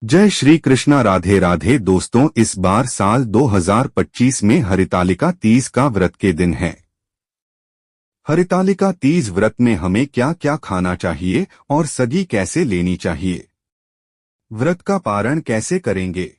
जय श्री कृष्णा। राधे राधे दोस्तों, इस बार साल 2025 में हरितालिका तीज का व्रत के दिन है। हरितालिका तीज व्रत में हमें क्या क्या खाना चाहिए और सगी कैसे लेनी चाहिए, व्रत का पारण कैसे करेंगे,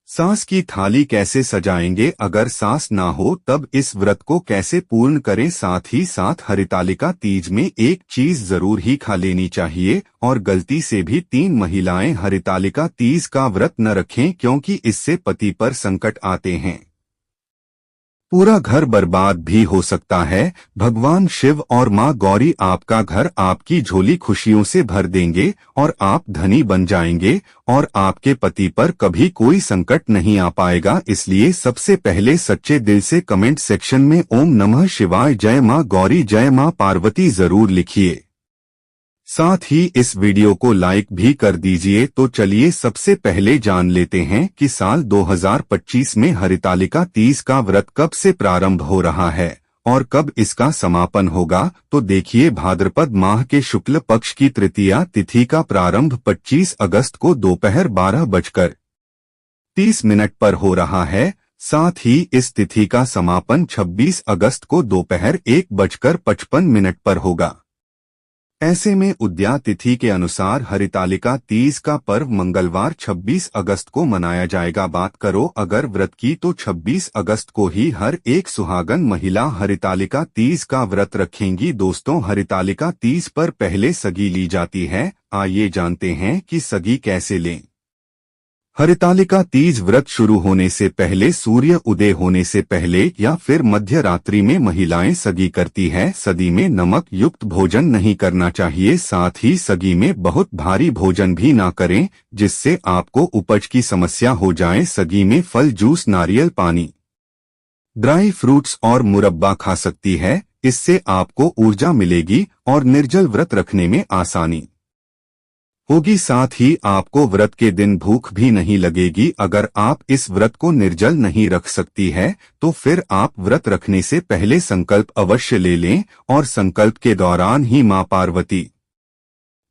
सास की थाली कैसे सजाएंगे, अगर सास ना हो तब इस व्रत को कैसे पूर्ण करें। साथ ही साथ हरितालिका तीज में एक चीज जरूर ही खा लेनी चाहिए और गलती से भी 3 महिलाएं हरितालिका तीज का व्रत न रखें, क्योंकि इससे पति पर संकट आते हैं, पूरा घर बर्बाद भी हो सकता है। भगवान शिव और मां गौरी आपका घर, आपकी झोली खुशियों से भर देंगे और आप धनी बन जाएंगे और आपके पति पर कभी कोई संकट नहीं आ पाएगा। इसलिए सबसे पहले सच्चे दिल से कमेंट सेक्शन में ओम नमः शिवाय, जय मां गौरी, जय मां पार्वती जरूर लिखिए। साथ ही इस वीडियो को लाइक भी कर दीजिए। तो चलिए सबसे पहले जान लेते हैं कि साल 2025 में हरितालिका तीज का व्रत कब से प्रारंभ हो रहा है और कब इसका समापन होगा। तो देखिए, भाद्रपद माह के शुक्ल पक्ष की तृतीया तिथि का प्रारंभ 25 अगस्त को दोपहर 12:30 पर हो रहा है। साथ ही इस तिथि का समापन 26 अगस्त को दोपहर 1:55 पर होगा। ऐसे में उद्या तिथि के अनुसार हरितालिका तीज का पर्व मंगलवार 26 अगस्त को मनाया जाएगा। बात करो अगर व्रत की, तो 26 अगस्त को ही हर एक सुहागन महिला हरितालिका तीज का व्रत रखेंगी। दोस्तों, हरितालिका तीज पर पहले सगी ली जाती है। आइए जानते हैं कि सगी कैसे लें। हरितालिका तीज व्रत शुरू होने से पहले, सूर्य उदय होने से पहले या फिर मध्य रात्रि में महिलाएं सगी करती है। सदी में नमक युक्त भोजन नहीं करना चाहिए। साथ ही सगी में बहुत भारी भोजन भी ना करें, जिससे आपको उपज की समस्या हो जाए। सगी में फल, जूस, नारियल पानी, ड्राई फ्रूट्स और मुरब्बा खा सकती है। इससे आपको ऊर्जा मिलेगी और निर्जल व्रत रखने में आसानी होगी। साथ ही आपको व्रत के दिन भूख भी नहीं लगेगी। अगर आप इस व्रत को निर्जल नहीं रख सकती है, तो फिर आप व्रत रखने से पहले संकल्प अवश्य ले लें और संकल्प के दौरान ही मां पार्वती,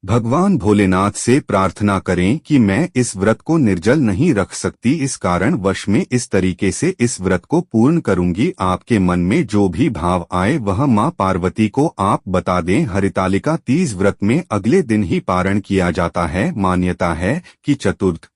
भगवान भोलेनाथ से प्रार्थना करें कि मैं इस व्रत को निर्जल नहीं रख सकती, इस कारण वश में इस तरीके से इस व्रत को पूर्ण करूंगी। आपके मन में जो भी भाव आए वह मां पार्वती को आप बता दें। हरितालिका तीज व्रत में अगले दिन ही पारण किया जाता है। मान्यता है कि चतुर्थ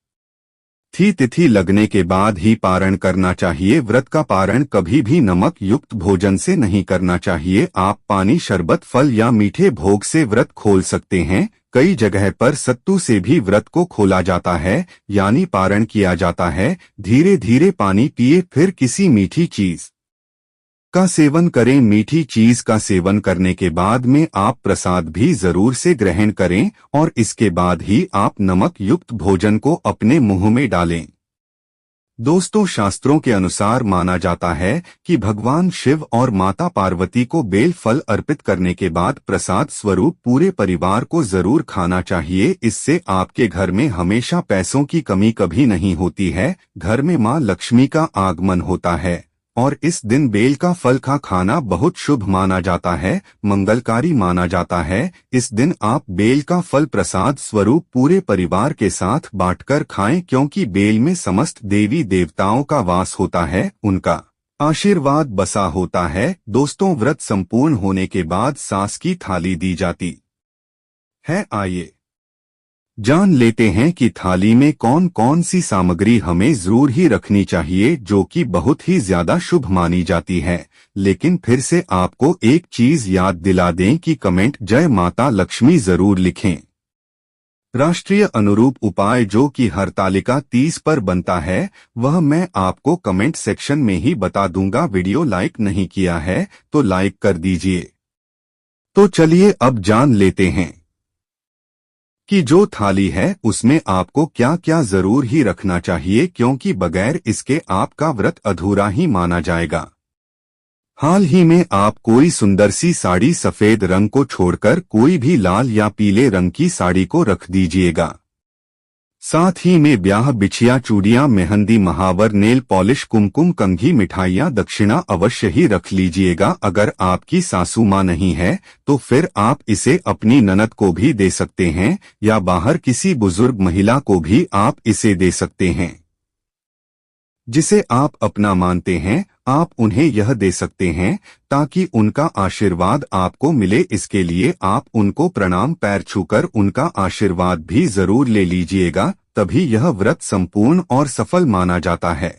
तिथि लगने के बाद ही पारण करना चाहिए। व्रत का पारण कभी भी नमक युक्त भोजन से नहीं करना चाहिए। आप पानी, शरबत, फल या मीठे भोग से व्रत खोल सकते हैं। कई जगह पर सत्तू से भी व्रत को खोला जाता है, यानी पारण किया जाता है। धीरे धीरे पानी पिए, फिर किसी मीठी चीज का सेवन करें। मीठी चीज का सेवन करने के बाद में आप प्रसाद भी जरूर से ग्रहण करें और इसके बाद ही आप नमक युक्त भोजन को अपने मुंह में डालें। दोस्तों, शास्त्रों के अनुसार माना जाता है कि भगवान शिव और माता पार्वती को बेल फल अर्पित करने के बाद प्रसाद स्वरूप पूरे परिवार को जरूर खाना चाहिए। इससे आपके घर में हमेशा पैसों की कमी कभी नहीं होती है। घर में मां लक्ष्मी का आगमन होता है और इस दिन बेल का फल का खाना बहुत शुभ माना जाता है, मंगलकारी माना जाता है। इस दिन आप बेल का फल प्रसाद स्वरूप पूरे परिवार के साथ बांटकर खाएं, क्योंकि बेल में समस्त देवी देवताओं का वास होता है, उनका आशीर्वाद बसा होता है। दोस्तों, व्रत संपूर्ण होने के बाद सास की थाली दी जाती है। आइए जान लेते हैं कि थाली में कौन कौन सी सामग्री हमें जरूर ही रखनी चाहिए, जो कि बहुत ही ज्यादा शुभ मानी जाती है। लेकिन फिर से आपको एक चीज याद दिला दें कि कमेंट जय माता लक्ष्मी जरूर लिखें। राष्ट्रीय अनुरूप उपाय जो कि हरतालिका तीज पर बनता है, वह मैं आपको कमेंट सेक्शन में ही बता दूंगा। वीडियो लाइक नहीं किया है तो लाइक कर दीजिए। तो चलिए अब जान लेते हैं कि जो थाली है उसमें आपको क्या क्या जरूर ही रखना चाहिए, क्योंकि बगैर इसके आपका व्रत अधूरा ही माना जाएगा। हाल ही में आप कोई सुंदर सी साड़ी सफेद रंग को छोड़कर कोई भी लाल या पीले रंग की साड़ी को रख दीजिएगा। साथ ही में ब्याह बिछिया चूड़ियां मेहंदी महावर नेल पॉलिश कुमकुम कंघी मिठाइयां दक्षिणा अवश्य ही रख लीजिएगा। अगर आपकी सासू माँ नहीं है तो फिर आप इसे अपनी ननद को भी दे सकते हैं या बाहर किसी बुजुर्ग महिला को भी आप इसे दे सकते हैं जिसे आप अपना मानते हैं। आप उन्हें यह दे सकते हैं ताकि उनका आशीर्वाद आपको मिले। इसके लिए आप उनको प्रणाम पैर छूकर उनका आशीर्वाद भी जरूर ले लीजिएगा, तभी यह व्रत संपूर्ण और सफल माना जाता है।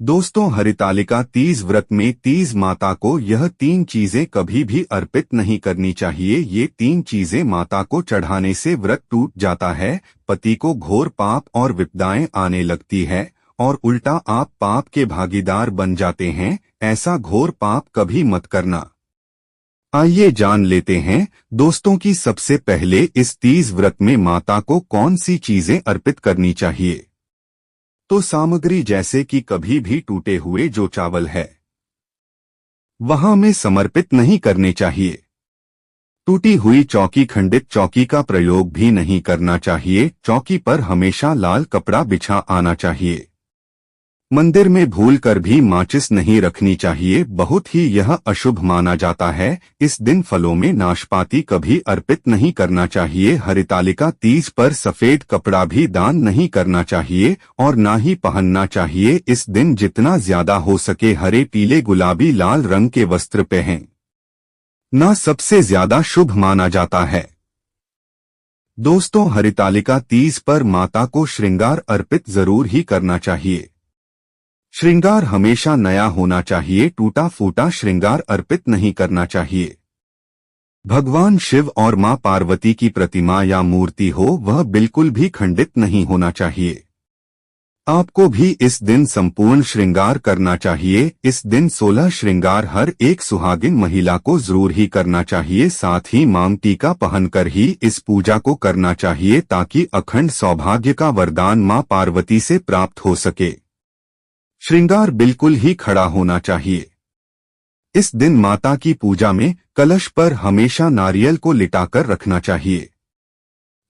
दोस्तों, हरितालिका तीज व्रत में तीज माता को यह 3 चीजें कभी भी अर्पित नहीं करनी चाहिए। ये 3 चीजें माता को चढ़ाने से व्रत टूट जाता है, पति को घोर पाप और विपदाएं आने लगती है और उल्टा आप पाप के भागीदार बन जाते हैं। ऐसा घोर पाप कभी मत करना। आइए जान लेते हैं दोस्तों कि सबसे पहले इस तीज व्रत में माता को कौन सी चीजें अर्पित करनी चाहिए। तो सामग्री जैसे कि कभी भी टूटे हुए जो चावल है वहां में समर्पित नहीं करने चाहिए। टूटी हुई चौकी, खंडित चौकी का प्रयोग भी नहीं करना चाहिए। चौकी पर हमेशा लाल कपड़ा बिछा आना चाहिए। मंदिर में भूलकर भी माचिस नहीं रखनी चाहिए, बहुत ही यह अशुभ माना जाता है। इस दिन फलों में नाशपाती कभी अर्पित नहीं करना चाहिए। हरितालिका तीज पर सफेद कपड़ा भी दान नहीं करना चाहिए और ना ही पहनना चाहिए। इस दिन जितना ज्यादा हो सके हरे, पीले, गुलाबी, लाल रंग के वस्त्र पहनें ना सबसे ज्यादा शुभ माना जाता है। दोस्तों, हरितालिका तीज पर माता को श्रृंगार अर्पित जरूर ही करना चाहिए। श्रृंगार हमेशा नया होना चाहिए, टूटा फूटा श्रृंगार अर्पित नहीं करना चाहिए। भगवान शिव और मां पार्वती की प्रतिमा या मूर्ति हो वह बिल्कुल भी खंडित नहीं होना चाहिए। आपको भी इस दिन संपूर्ण श्रृंगार करना चाहिए। इस दिन 16 श्रृंगार हर एक सुहागिन महिला को जरूर ही करना चाहिए। साथ ही मांग टीका पहनकर ही इस पूजा को करना चाहिए ताकि अखंड सौभाग्य का वरदान मां पार्वती से प्राप्त हो सके। श्रृंगार बिल्कुल ही खड़ा होना चाहिए। इस दिन माता की पूजा में कलश पर हमेशा नारियल को लिटाकर रखना चाहिए।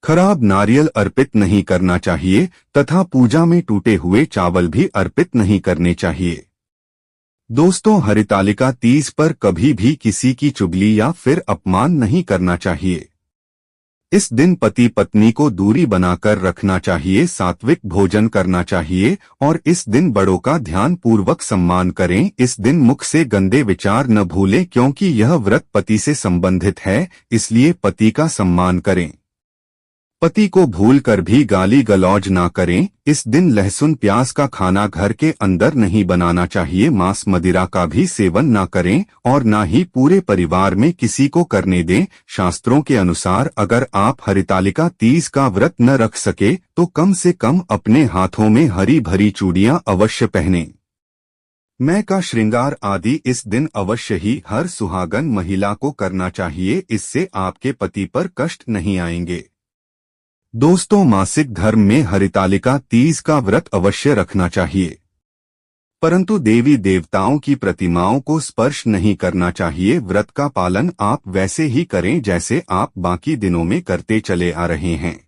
खराब नारियल अर्पित नहीं करना चाहिए तथा पूजा में टूटे हुए चावल भी अर्पित नहीं करने चाहिए। दोस्तों, हरितालिका तीज पर कभी भी किसी की चुगली या फिर अपमान नहीं करना चाहिए। इस दिन पति पत्नी को दूरी बनाकर रखना चाहिए, सात्विक भोजन करना चाहिए और इस दिन बड़ों का ध्यान पूर्वक सम्मान करें। इस दिन मुख से गंदे विचार न भूलें क्योंकि यह व्रत पति से संबंधित है, इसलिए पति का सम्मान करें। पति को भूलकर भी गाली गलौज ना करें। इस दिन लहसुन प्याज का खाना घर के अंदर नहीं बनाना चाहिए। मांस मदिरा का भी सेवन ना करें और ना ही पूरे परिवार में किसी को करने दें। शास्त्रों के अनुसार अगर आप हरितालिका तीज का व्रत न रख सके तो कम से कम अपने हाथों में हरी भरी चूड़ियां अवश्य पहनें। मैं का श्रृंगार आदि इस दिन अवश्य ही हर सुहागन महिला को करना चाहिए। इससे आपके पति पर कष्ट नहीं आएंगे। दोस्तों, मासिक धर्म में हरितालिका तीज का व्रत अवश्य रखना चाहिए, परंतु देवी देवताओं की प्रतिमाओं को स्पर्श नहीं करना चाहिए। व्रत का पालन आप वैसे ही करें जैसे आप बाकी दिनों में करते चले आ रहे हैं।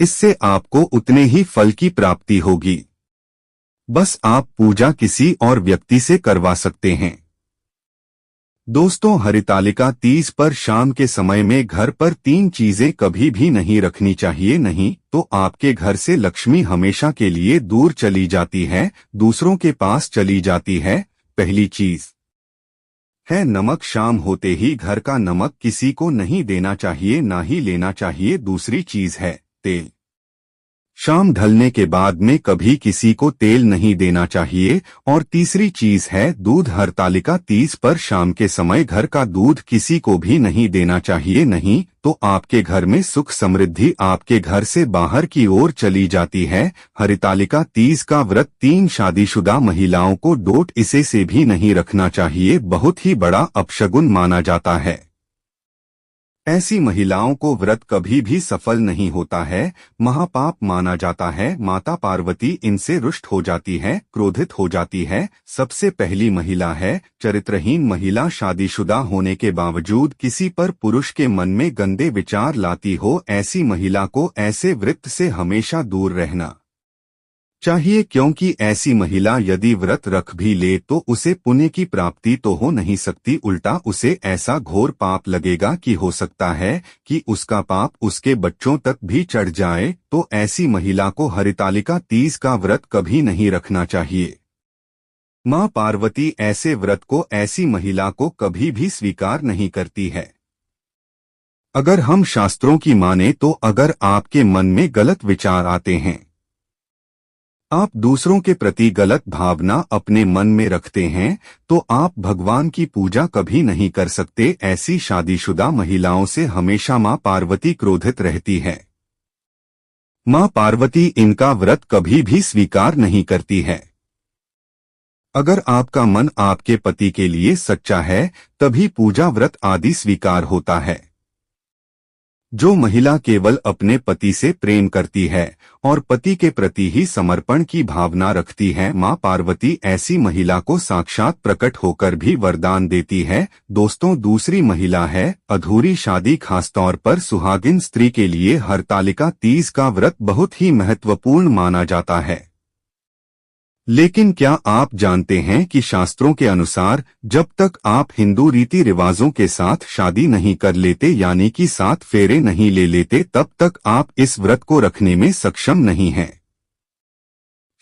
इससे आपको उतने ही फल की प्राप्ति होगी। बस आप पूजा किसी और व्यक्ति से करवा सकते हैं। दोस्तों, हरितालिका तीज पर शाम के समय में घर पर 3 चीजें कभी भी नहीं रखनी चाहिए, नहीं तो आपके घर से लक्ष्मी हमेशा के लिए दूर चली जाती है, दूसरों के पास चली जाती है। पहली चीज है नमक। शाम होते ही घर का नमक किसी को नहीं देना चाहिए, ना ही लेना चाहिए। दूसरी चीज है तेल। शाम ढलने के बाद में कभी किसी को तेल नहीं देना चाहिए। और तीसरी चीज है दूध। हरितालिका तीज पर शाम के समय घर का दूध किसी को भी नहीं देना चाहिए, नहीं तो आपके घर में सुख समृद्धि आपके घर से बाहर की ओर चली जाती है। हरितालिका तीज का व्रत 3 शादीशुदा महिलाओं को डोट इसे से भी नहीं रखना चाहिए, बहुत ही बड़ा अपशगुन माना जाता है। ऐसी महिलाओं को व्रत कभी भी सफल नहीं होता है, महापाप माना जाता है। माता पार्वती इनसे रुष्ट हो जाती है, क्रोधित हो जाती है। सबसे पहली महिला है चरित्रहीन महिला, शादीशुदा होने के बावजूद किसी पर पुरुष के मन में गंदे विचार लाती हो। ऐसी महिला को ऐसे व्रत से हमेशा दूर रहना चाहिए, क्योंकि ऐसी महिला यदि व्रत रख भी ले तो उसे पुण्य की प्राप्ति तो हो नहीं सकती, उल्टा उसे ऐसा घोर पाप लगेगा कि हो सकता है कि उसका पाप उसके बच्चों तक भी चढ़ जाए। तो ऐसी महिला को हरितालिका तीज का व्रत कभी नहीं रखना चाहिए। मां पार्वती ऐसे व्रत को ऐसी महिला को कभी भी स्वीकार नहीं करती है। अगर हम शास्त्रों की माने तो अगर आपके मन में गलत विचार आते हैं, आप दूसरों के प्रति गलत भावना अपने मन में रखते हैं, तो आप भगवान की पूजा कभी नहीं कर सकते। ऐसी शादीशुदा महिलाओं से हमेशा मां पार्वती क्रोधित रहती है। मां पार्वती इनका व्रत कभी भी स्वीकार नहीं करती है। अगर आपका मन आपके पति के लिए सच्चा है तभी पूजा व्रत आदि स्वीकार होता है। जो महिला केवल अपने पति से प्रेम करती है और पति के प्रति ही समर्पण की भावना रखती है, मां पार्वती ऐसी महिला को साक्षात प्रकट होकर भी वरदान देती है। दोस्तों, दूसरी महिला है अधूरी शादी। खासतौर पर सुहागिन स्त्री के लिए हरतालिका तीज का व्रत बहुत ही महत्वपूर्ण माना जाता है। लेकिन क्या आप जानते हैं कि शास्त्रों के अनुसार जब तक आप हिंदू रीति रिवाजों के साथ शादी नहीं कर लेते, यानी कि 7 फेरे नहीं ले लेते, तब तक आप इस व्रत को रखने में सक्षम नहीं हैं।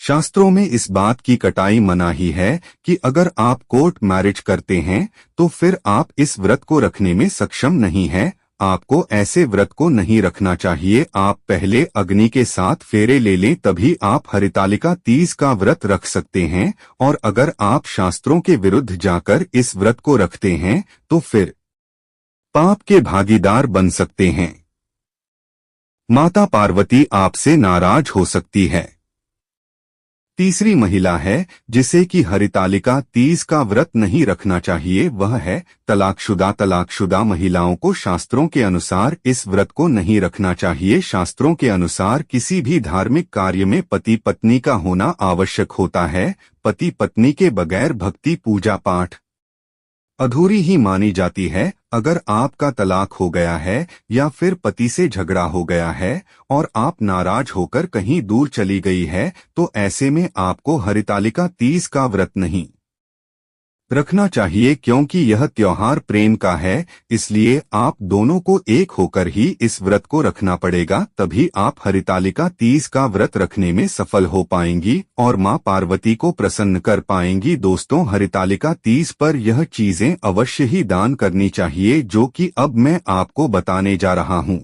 शास्त्रों में इस बात की कटाई मनाही है कि अगर आप कोर्ट मैरिज करते हैं तो फिर आप इस व्रत को रखने में सक्षम नहीं हैं। आपको ऐसे व्रत को नहीं रखना चाहिए। आप पहले अग्नि के 7 फेरे ले लें, तभी आप हरितालिका तीज का व्रत रख सकते हैं। और अगर आप शास्त्रों के विरुद्ध जाकर इस व्रत को रखते हैं तो फिर पाप के भागीदार बन सकते हैं। माता पार्वती आपसे नाराज हो सकती है। तीसरी महिला है जिसे कि हरितालिका तीज का व्रत नहीं रखना चाहिए, वह है तलाकशुदा। तलाकशुदा महिलाओं को शास्त्रों के अनुसार इस व्रत को नहीं रखना चाहिए। शास्त्रों के अनुसार किसी भी धार्मिक कार्य में पति पत्नी का होना आवश्यक होता है। पति पत्नी के बगैर भक्ति पूजा पाठ अधूरी ही मानी जाती है। अगर आपका तलाक हो गया है या फिर पति से झगड़ा हो गया है और आप नाराज होकर कहीं दूर चली गई है, तो ऐसे में आपको हरितालिका तीज का व्रत नहीं रखना चाहिए, क्योंकि यह त्योहार प्रेम का है। इसलिए आप दोनों को एक होकर ही इस व्रत को रखना पड़ेगा, तभी आप हरितालिका तीज का व्रत रखने में सफल हो पाएंगी और मां पार्वती को प्रसन्न कर पाएंगी। दोस्तों, हरितालिका तीज पर यह चीजें अवश्य ही दान करनी चाहिए जो कि अब मैं आपको बताने जा रहा हूं।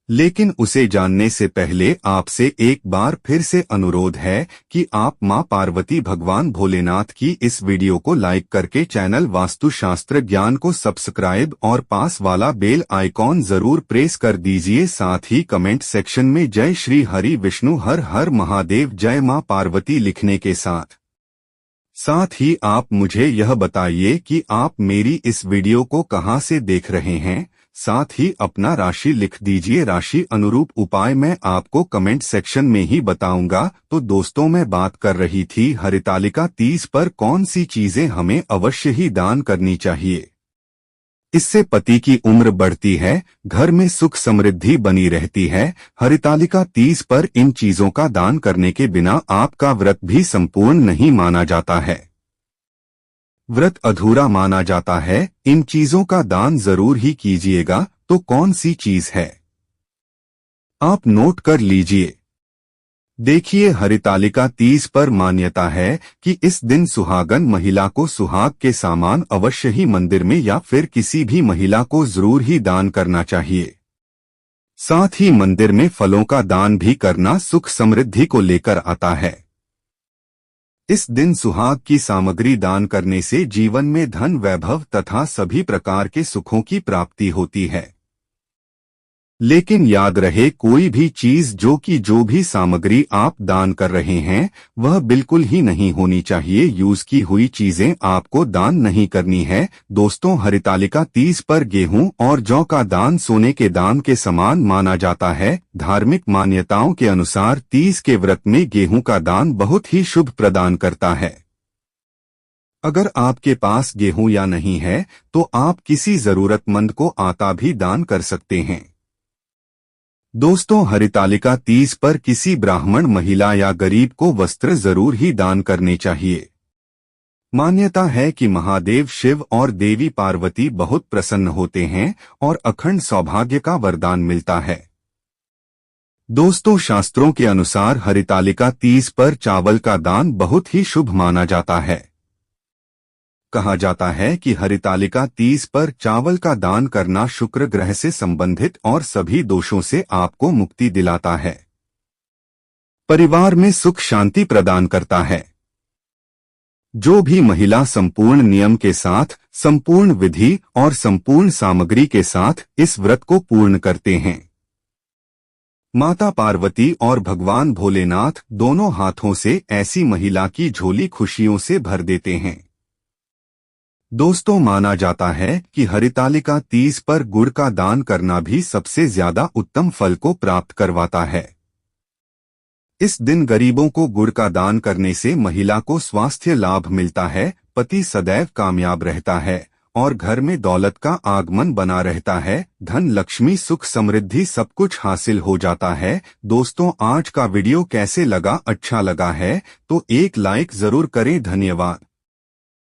लेकिन उसे जानने से पहले आपसे एक बार फिर से अनुरोध है कि आप मां पार्वती भगवान भोलेनाथ की इस वीडियो को लाइक करके चैनल वास्तुशास्त्र ज्ञान को सब्सक्राइब और पास वाला बेल आइकॉन जरूर प्रेस कर दीजिए। साथ ही कमेंट सेक्शन में जय श्री हरि विष्णु हर हर महादेव जय मां पार्वती लिखने के साथ ही आप मुझे यह बताइए कि आप मेरी इस वीडियो को कहां से देख रहे हैं। साथ ही अपना राशि लिख दीजिए। राशि अनुरूप उपाय मैं आपको कमेंट सेक्शन में ही बताऊंगा। तो दोस्तों, मैं बात कर रही थी हरितालिका तीज पर कौन सी चीजें हमें अवश्य ही दान करनी चाहिए। इससे पति की उम्र बढ़ती है, घर में सुख समृद्धि बनी रहती है। हरितालिका तीज पर इन चीजों का दान करने के बिना आपका व्रत भी संपूर्ण नहीं माना जाता है, व्रत अधूरा माना जाता है। इन चीजों का दान जरूर ही कीजिएगा। तो कौन सी चीज है, आप नोट कर लीजिए। देखिए, हरितालिका तीज पर मान्यता है कि इस दिन सुहागन महिला को सुहाग के सामान अवश्य ही मंदिर में या फिर किसी भी महिला को जरूर ही दान करना चाहिए। साथ ही मंदिर में फलों का दान भी करना सुख समृद्धि को लेकर आता है। इस दिन सुहाग की सामग्री दान करने से जीवन में धन वैभव तथा सभी प्रकार के सुखों की प्राप्ति होती है। लेकिन याद रहे, कोई भी चीज जो भी सामग्री आप दान कर रहे हैं वह बिल्कुल ही नहीं होनी चाहिए। यूज की हुई चीजें आपको दान नहीं करनी है। दोस्तों, हरितालिका तीज पर गेहूं और जौ का दान सोने के दान के समान माना जाता है। धार्मिक मान्यताओं के अनुसार तीज के व्रत में गेहूं का दान बहुत ही शुभ प्रदान करता है। अगर आपके पास गेहूं या नहीं है तो आप किसी जरूरतमंद को आटा भी दान कर सकते हैं। दोस्तों, हरितालिका तीज पर किसी ब्राह्मण महिला या गरीब को वस्त्र जरूर ही दान करने चाहिए। मान्यता है कि महादेव शिव और देवी पार्वती बहुत प्रसन्न होते हैं और अखंड सौभाग्य का वरदान मिलता है। दोस्तों, शास्त्रों के अनुसार हरितालिका तीज पर चावल का दान बहुत ही शुभ माना जाता है। कहा जाता है कि हरितालिका तीज पर चावल का दान करना शुक्र ग्रह से संबंधित और सभी दोषों से आपको मुक्ति दिलाता है, परिवार में सुख शांति प्रदान करता है। जो भी महिला संपूर्ण नियम के साथ, संपूर्ण विधि और संपूर्ण सामग्री के साथ इस व्रत को पूर्ण करते हैं, माता पार्वती और भगवान भोलेनाथ दोनों हाथों से ऐसी महिला की झोली खुशियों से भर देते हैं। दोस्तों, माना जाता है कि हरितालिका तीज पर गुड़ का दान करना भी सबसे ज्यादा उत्तम फल को प्राप्त करवाता है। इस दिन गरीबों को गुड़ का दान करने से महिला को स्वास्थ्य लाभ मिलता है, पति सदैव कामयाब रहता है और घर में दौलत का आगमन बना रहता है। धन लक्ष्मी सुख समृद्धि सब कुछ हासिल हो जाता है। दोस्तों, आज का वीडियो कैसे लगा? अच्छा लगा है तो एक लाइक जरूर करें। धन्यवाद।